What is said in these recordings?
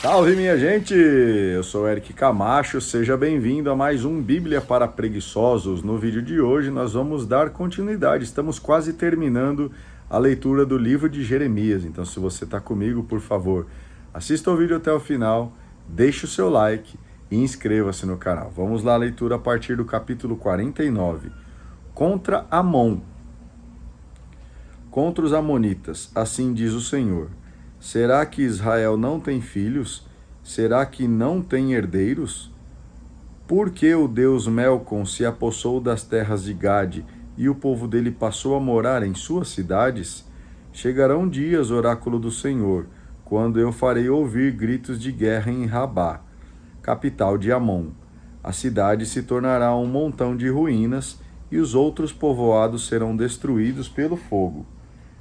Salve, minha gente! Eu sou Eric Camacho, seja bem-vindo a mais um Bíblia para Preguiçosos. No vídeo de hoje nós vamos dar continuidade, estamos quase terminando a leitura do livro de Jeremias. Então, se você está comigo, por favor, assista o vídeo até o final, deixe o seu like e inscreva-se no canal. Vamos lá, a leitura a partir do capítulo 49. Contra Amon. Contra os amonitas, assim diz o Senhor. Será que Israel não tem filhos? Será que não tem herdeiros? Por que o deus Melcom se apossou das terras de Gade e o povo dele passou a morar em suas cidades? Chegarão dias, oráculo do Senhor, quando eu farei ouvir gritos de guerra em Rabá, capital de Amon. A cidade se tornará um montão de ruínas e os outros povoados serão destruídos pelo fogo.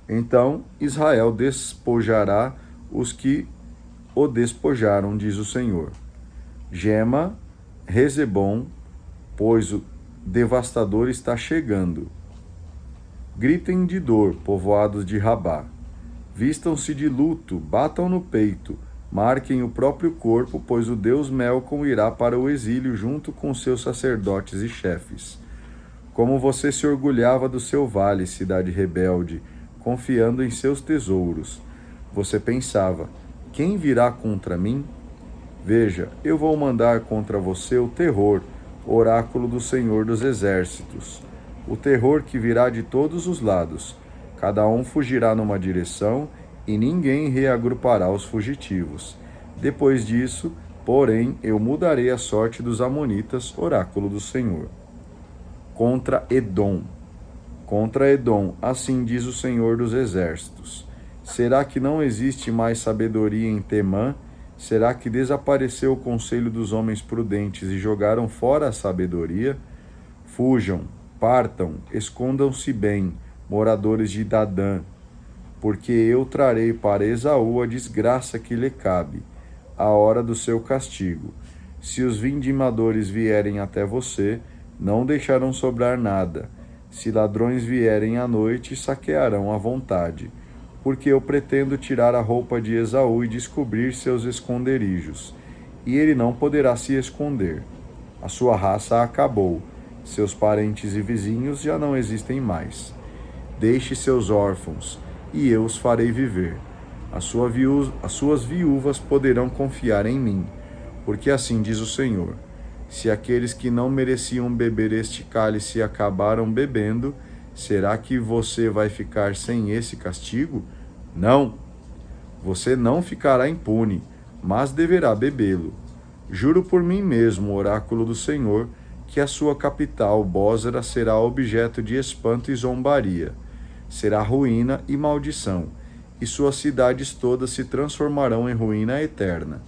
Então Israel despojará os que o despojaram, diz o Senhor. Gema, Rezebom, pois o devastador está chegando. Gritem de dor, povoados de Rabá. Vistam-se de luto, batam no peito, marquem o próprio corpo, pois o deus Melcom irá para o exílio junto com seus sacerdotes e chefes. Como você se orgulhava do seu vale, cidade rebelde, confiando em seus tesouros. Você pensava, quem virá contra mim? Veja, eu vou mandar contra você o terror, oráculo do Senhor dos Exércitos. O terror que virá de todos os lados. Cada um fugirá numa direção e ninguém reagrupará os fugitivos. Depois disso, porém, eu mudarei a sorte dos amonitas, oráculo do Senhor. Contra Edom. Contra Edom, assim diz o Senhor dos Exércitos. Será que não existe mais sabedoria em Temã? Será que desapareceu o conselho dos homens prudentes e jogaram fora a sabedoria? Fujam, partam, escondam-se bem, moradores de Dadã, porque eu trarei para Esaú a desgraça que lhe cabe, a hora do seu castigo. Se os vindimadores vierem até você, não deixarão sobrar nada. Se ladrões vierem à noite, saquearão à vontade, porque eu pretendo tirar a roupa de Esaú e descobrir seus esconderijos, e ele não poderá se esconder. A sua raça acabou, seus parentes e vizinhos já não existem mais. Deixe seus órfãos, e eu os farei viver. As suas viúvas poderão confiar em mim, porque assim diz o Senhor. Se aqueles que não mereciam beber este cálice acabaram bebendo, será que você vai ficar sem esse castigo? Não! Você não ficará impune, mas deverá bebê-lo. Juro por mim mesmo, oráculo do Senhor, que a sua capital, Bósra, será objeto de espanto e zombaria. Será ruína e maldição, e suas cidades todas se transformarão em ruína eterna.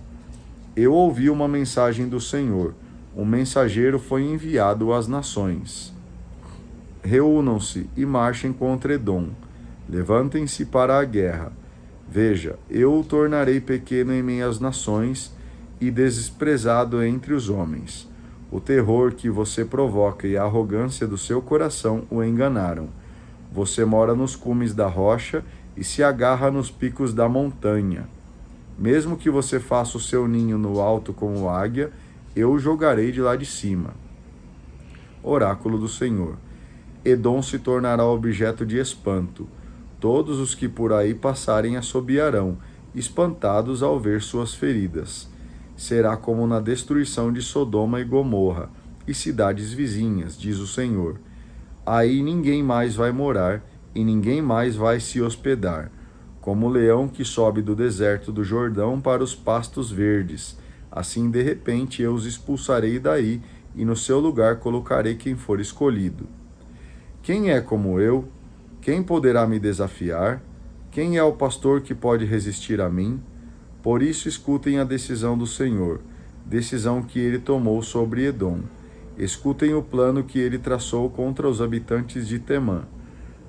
Eu ouvi uma mensagem do Senhor. Um mensageiro foi enviado às nações. Reúnam-se e marchem contra Edom. Levantem-se para a guerra. Veja, eu o tornarei pequeno em minhas nações e desprezado entre os homens. O terror que você provoca e a arrogância do seu coração o enganaram. Você mora nos cumes da rocha e se agarra nos picos da montanha. Mesmo que você faça o seu ninho no alto como águia, eu o jogarei de lá de cima. Oráculo do Senhor. Edom se tornará objeto de espanto. Todos os que por aí passarem assobiarão, espantados ao ver suas feridas. Será como na destruição de Sodoma e Gomorra, e cidades vizinhas, diz o Senhor. Aí ninguém mais vai morar, e ninguém mais vai se hospedar. Como o leão que sobe do deserto do Jordão para os pastos verdes, assim, de repente, eu os expulsarei daí, e no seu lugar colocarei quem for escolhido. Quem é como eu? Quem poderá me desafiar? Quem é o pastor que pode resistir a mim? Por isso escutem a decisão do Senhor, decisão que ele tomou sobre Edom. Escutem o plano que ele traçou contra os habitantes de Temã.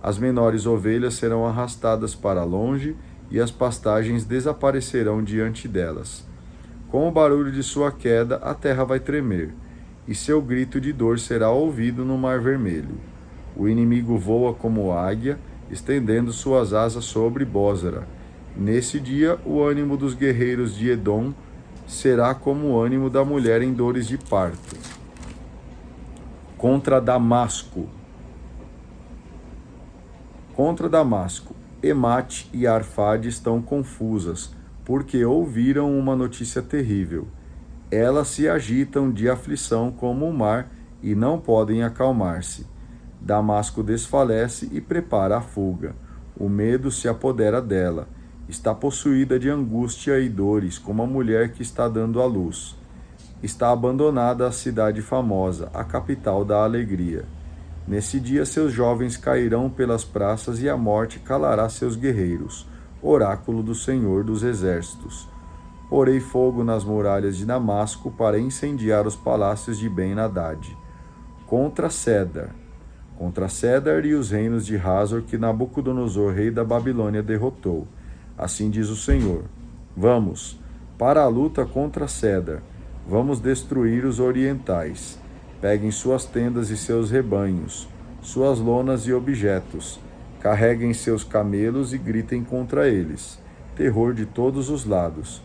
As menores ovelhas serão arrastadas para longe, e as pastagens desaparecerão diante delas. Com o barulho de sua queda, a terra vai tremer, e seu grito de dor será ouvido no Mar Vermelho. O inimigo voa como águia, estendendo suas asas sobre Bósra. Nesse dia, o ânimo dos guerreiros de Edom será como o ânimo da mulher em dores de parto. Contra Damasco, Emate e Arfade estão confusas, porque ouviram uma notícia terrível. Elas se agitam de aflição como o mar e não podem acalmar-se. Damasco desfalece e prepara a fuga. O medo se apodera dela. Está possuída de angústia e dores, como a mulher que está dando à luz. Está abandonada a cidade famosa, a capital da alegria. Nesse dia seus jovens cairão pelas praças e a morte calará seus guerreiros. Oráculo do Senhor dos Exércitos. Porei fogo nas muralhas de Damasco para incendiar os palácios de Ben-Hadad. Contra Cedar e os reinos de Hazor que Nabucodonosor, rei da Babilônia, derrotou. Assim diz o Senhor: Vamos, para a luta contra Cedar, vamos destruir os orientais. Peguem suas tendas e seus rebanhos, suas lonas e objetos. Carreguem seus camelos e gritem contra eles. Terror de todos os lados.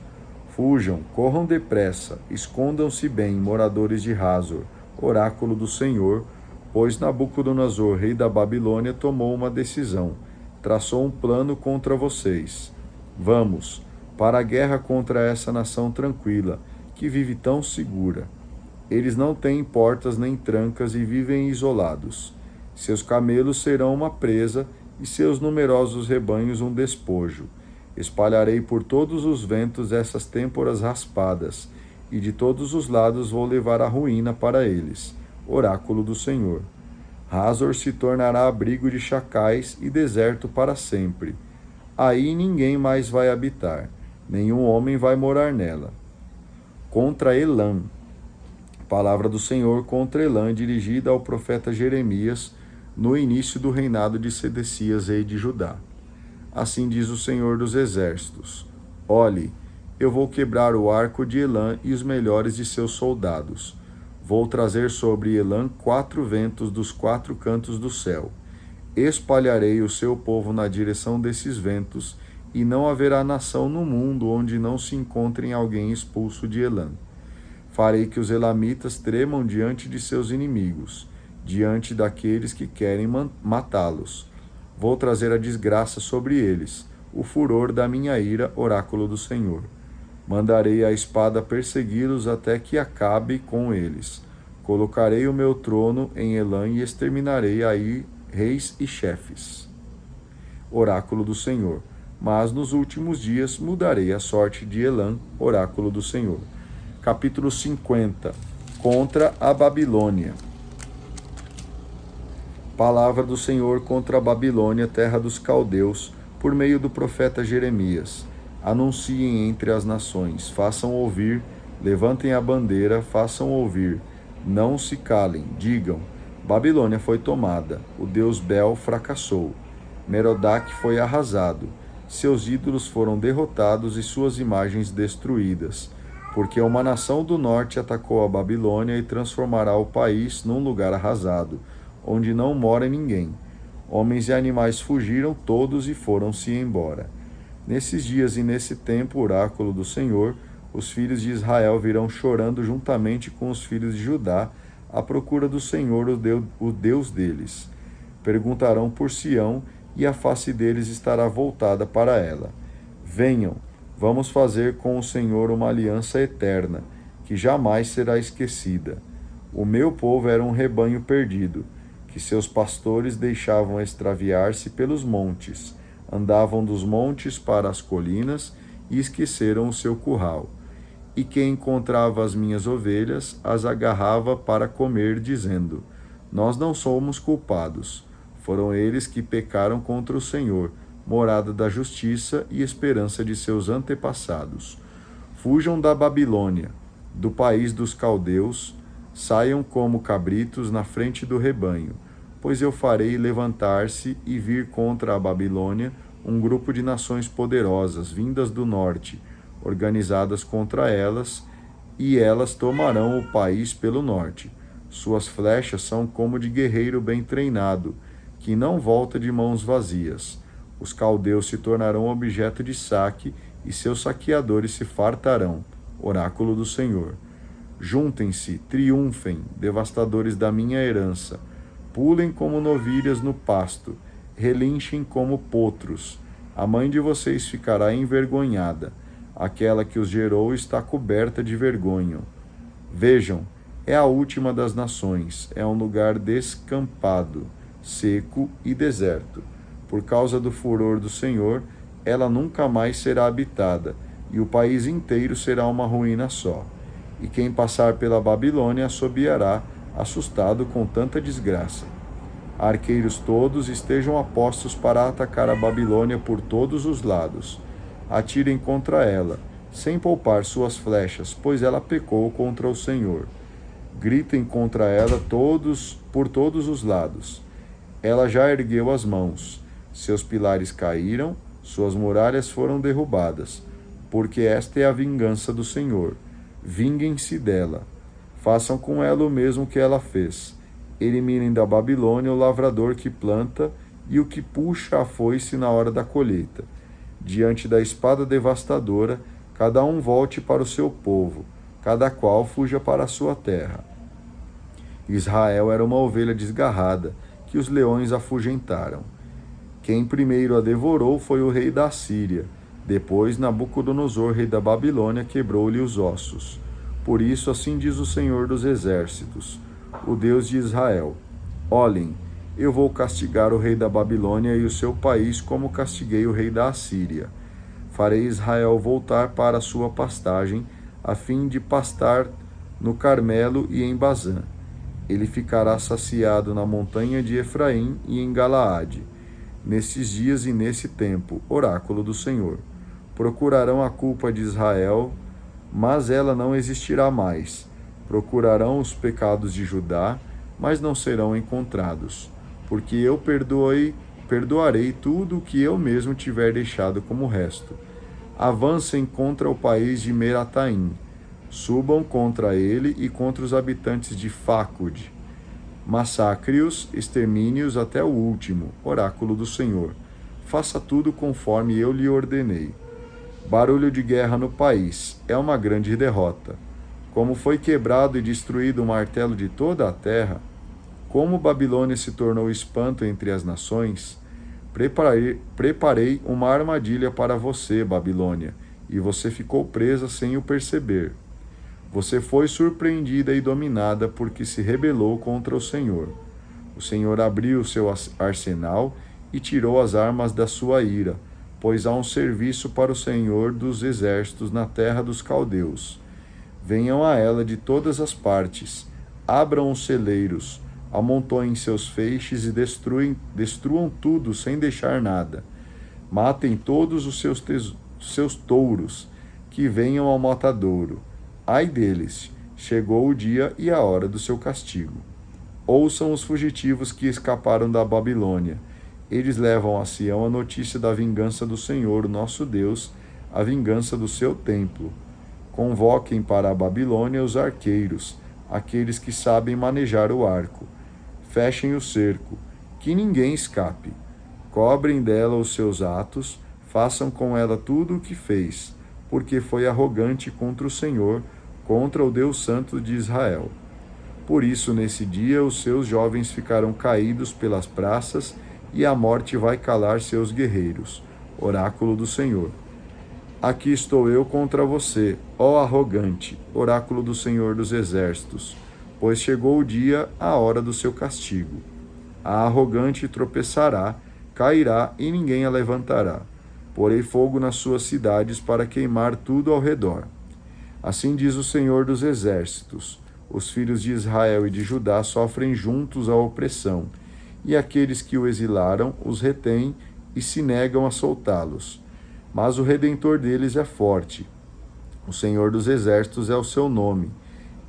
Fujam, corram depressa, escondam-se bem, moradores de Hazor, oráculo do Senhor, pois Nabucodonosor, rei da Babilônia, tomou uma decisão, traçou um plano contra vocês. Vamos, para a guerra contra essa nação tranquila, que vive tão segura. Eles não têm portas nem trancas e vivem isolados. Seus camelos serão uma presa e seus numerosos rebanhos um despojo. Espalharei por todos os ventos essas têmporas raspadas, e de todos os lados vou levar a ruína para eles. Oráculo do Senhor. Hazor se tornará abrigo de chacais e deserto para sempre. Aí ninguém mais vai habitar, nenhum homem vai morar nela. Contra Elã. Palavra do Senhor contra Elã, dirigida ao profeta Jeremias, no início do reinado de Sedecias, rei de Judá. Assim diz o Senhor dos Exércitos: Olhe, eu vou quebrar o arco de Elã e os melhores de seus soldados. Vou trazer sobre Elã 4 ventos dos 4 cantos do céu. Espalharei o seu povo na direção desses ventos, e não haverá nação no mundo onde não se encontre alguém expulso de Elã. Farei que os elamitas tremam diante de seus inimigos, diante daqueles que querem matá-los. Vou trazer a desgraça sobre eles, o furor da minha ira, oráculo do Senhor. Mandarei a espada persegui-los até que acabe com eles. Colocarei o meu trono em Elã e exterminarei aí reis e chefes. Oráculo do Senhor. Mas nos últimos dias mudarei a sorte de Elã, oráculo do Senhor. Capítulo 50. Contra a Babilônia. Palavra do Senhor contra a Babilônia, terra dos caldeus, por meio do profeta Jeremias. Anunciem entre as nações, façam ouvir, levantem a bandeira, façam ouvir, não se calem, digam: Babilônia foi tomada, o deus Bel fracassou, Merodach foi arrasado, seus ídolos foram derrotados e suas imagens destruídas, porque uma nação do norte atacou a Babilônia e transformará o país num lugar arrasado, onde não mora ninguém. Homens e animais fugiram todos e foram-se embora. Nesses dias e nesse tempo, oráculo do Senhor, os filhos de Israel virão chorando juntamente com os filhos de Judá, à procura do Senhor, o Deus deles. Perguntarão por Sião, e a face deles estará voltada para ela. Venham, vamos fazer com o Senhor uma aliança eterna, que jamais será esquecida. O meu povo era um rebanho perdido, que seus pastores deixavam extraviar-se pelos montes, andavam dos montes para as colinas e esqueceram o seu curral. E quem encontrava as minhas ovelhas, as agarrava para comer, dizendo: Nós não somos culpados. Foram eles que pecaram contra o Senhor, morada da justiça e esperança de seus antepassados. Fujam da Babilônia, do país dos caldeus, saiam como cabritos na frente do rebanho, pois eu farei levantar-se e vir contra a Babilônia um grupo de nações poderosas, vindas do norte, organizadas contra elas, e elas tomarão o país pelo norte. Suas flechas são como de guerreiro bem treinado, que não volta de mãos vazias. Os caldeus se tornarão objeto de saque, e seus saqueadores se fartarão. oráculo do Senhor. Juntem-se, triunfem, devastadores da minha herança. Pulem como novilhas no pasto, relinchem como potros. A mãe de vocês ficará envergonhada. Aquela que os gerou está coberta de vergonha. Vejam, é a última das nações, é um lugar descampado, seco e deserto. Por causa do furor do Senhor, ela nunca mais será habitada, e o país inteiro será uma ruína só. E quem passar pela Babilônia assobiará, assustado com tanta desgraça. Arqueiros todos estejam apostos para atacar a Babilônia por todos os lados. Atirem contra ela, sem poupar suas flechas, pois ela pecou contra o Senhor. Gritem contra ela por todos os lados. Ela já ergueu as mãos. Seus pilares caíram, suas muralhas foram derrubadas, porque esta é a vingança do Senhor. Vinguem-se dela. Façam com ela o mesmo que ela fez. Eliminem da Babilônia o lavrador que planta e o que puxa a foice na hora da colheita. Diante da espada devastadora, cada um volte para o seu povo, cada qual fuja para a sua terra. Israel era uma ovelha desgarrada, que os leões afugentaram. Quem primeiro a devorou foi o rei da Assíria. Depois, Nabucodonosor, rei da Babilônia, quebrou-lhe os ossos. Por isso, assim diz o Senhor dos Exércitos, o Deus de Israel: olhem, eu vou castigar o rei da Babilônia e o seu país como castiguei o rei da Assíria. Farei Israel voltar para a sua pastagem, a fim de pastar no Carmelo e em Bazã. Ele ficará saciado na montanha de Efraim e em Galaade. Nesses dias e nesse tempo, oráculo do Senhor, procurarão a culpa de Israel, mas ela não existirá mais. Procurarão os pecados de Judá, mas não serão encontrados, porque eu perdoarei tudo o que eu mesmo tiver deixado como resto. Avancem contra o país de Merataim, subam contra ele e contra os habitantes de Facude. Massacre-os, extermine-os até o último, oráculo do Senhor. Faça tudo conforme eu lhe ordenei. Barulho de guerra no país, é uma grande derrota. Como foi quebrado e destruído o martelo de toda a terra, como Babilônia se tornou espanto entre as nações, preparei uma armadilha para você, Babilônia, e você ficou presa sem o perceber. Você foi surpreendida e dominada porque se rebelou contra o Senhor. O Senhor abriu o seu arsenal e tirou as armas da sua ira, pois há um serviço para o Senhor dos Exércitos na terra dos caldeus. Venham a ela de todas as partes, abram os celeiros, amontoem seus feixes e destruam tudo sem deixar nada. Matem todos os seus touros, que venham ao matadouro. Ai deles, chegou o dia e a hora do seu castigo. Ouçam os fugitivos que escaparam da Babilônia. Eles levam a Sião a notícia da vingança do Senhor, nosso Deus, a vingança do seu templo. Convoquem para a Babilônia os arqueiros, aqueles que sabem manejar o arco. Fechem o cerco, que ninguém escape. Cobrem dela os seus atos, façam com ela tudo o que fez, porque foi arrogante contra o Senhor, contra o Deus Santo de Israel. Por isso, nesse dia, os seus jovens ficarão caídos pelas praças, e a morte vai calar seus guerreiros. Oráculo do Senhor. Aqui estou eu contra você, ó arrogante, oráculo do Senhor dos Exércitos, pois chegou o dia, a hora do seu castigo. A arrogante tropeçará, cairá e ninguém a levantará. Porei fogo nas suas cidades para queimar tudo ao redor. Assim diz o Senhor dos Exércitos: os filhos de Israel e de Judá sofrem juntos a opressão, e aqueles que o exilaram os retêm e se negam a soltá-los. Mas o Redentor deles é forte. O Senhor dos Exércitos é o seu nome.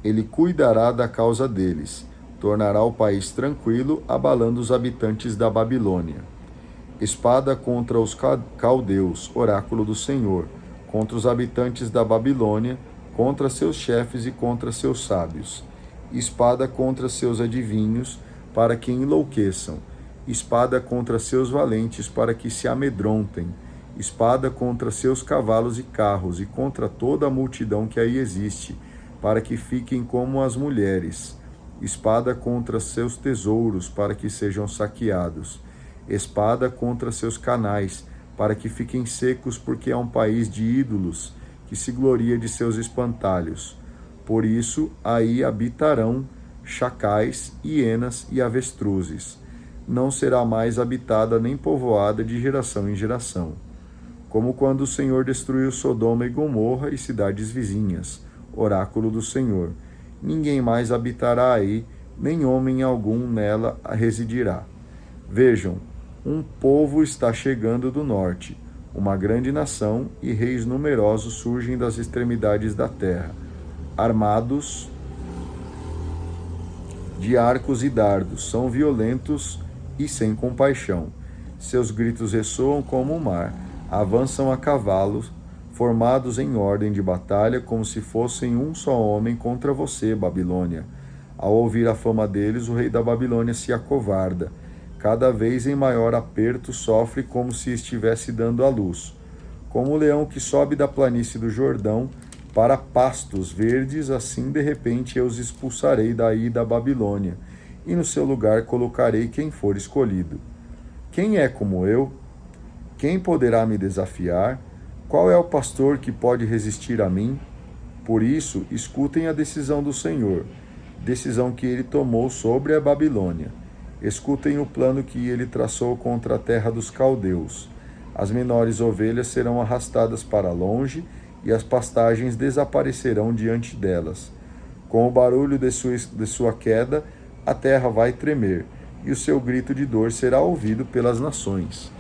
Ele cuidará da causa deles, tornará o país tranquilo, abalando os habitantes da Babilônia. Espada contra os caldeus, oráculo do Senhor, contra os habitantes da Babilônia, contra seus chefes e contra seus sábios. Espada contra seus adivinhos, para que enlouqueçam. Espada contra seus valentes, para que se amedrontem. espada contra seus cavalos e carros, e contra toda a multidão que aí existe, para que fiquem como as mulheres. Espada contra seus tesouros, para que sejam saqueados. Espada contra seus canais, para que fiquem secos, porque é um país de ídolos, que se gloria de seus espantalhos. Por isso, aí habitarão chacais, hienas e avestruzes. Não será mais habitada nem povoada de geração em geração. Como quando o Senhor destruiu Sodoma e Gomorra e cidades vizinhas, oráculo do Senhor. Ninguém mais habitará aí, nem homem algum nela residirá. Vejam, um povo está chegando do norte, uma grande nação, e reis numerosos surgem das extremidades da terra, armados de arcos e dardos, são violentos e sem compaixão. Seus gritos ressoam como o mar, avançam a cavalo, formados em ordem de batalha, como se fossem um só homem contra você, Babilônia. Ao ouvir a fama deles, o rei da Babilônia se acovarda. Cada vez em maior aperto sofre, como se estivesse dando à luz. Como o leão que sobe da planície do Jordão para pastos verdes, assim de repente eu os expulsarei daí da Babilônia, e no seu lugar colocarei quem for escolhido. Quem é como eu? Quem poderá me desafiar? Qual é o pastor que pode resistir a mim? Por isso, escutem a decisão do Senhor, decisão que ele tomou sobre a Babilônia. Escutem o plano que ele traçou contra a terra dos caldeus. As menores ovelhas serão arrastadas para longe, e as pastagens desaparecerão diante delas. Com o barulho de sua queda, a terra vai tremer, e o seu grito de dor será ouvido pelas nações.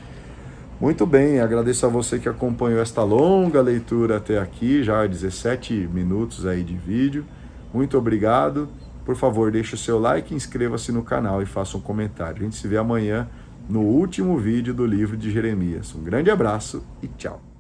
Muito bem, agradeço a você que acompanhou esta longa leitura até aqui, já 17 minutos aí de vídeo. Muito obrigado. Por favor, deixe o seu like, inscreva-se no canal e faça um comentário. A gente se vê amanhã no último vídeo do livro de Jeremias. Um grande abraço e tchau.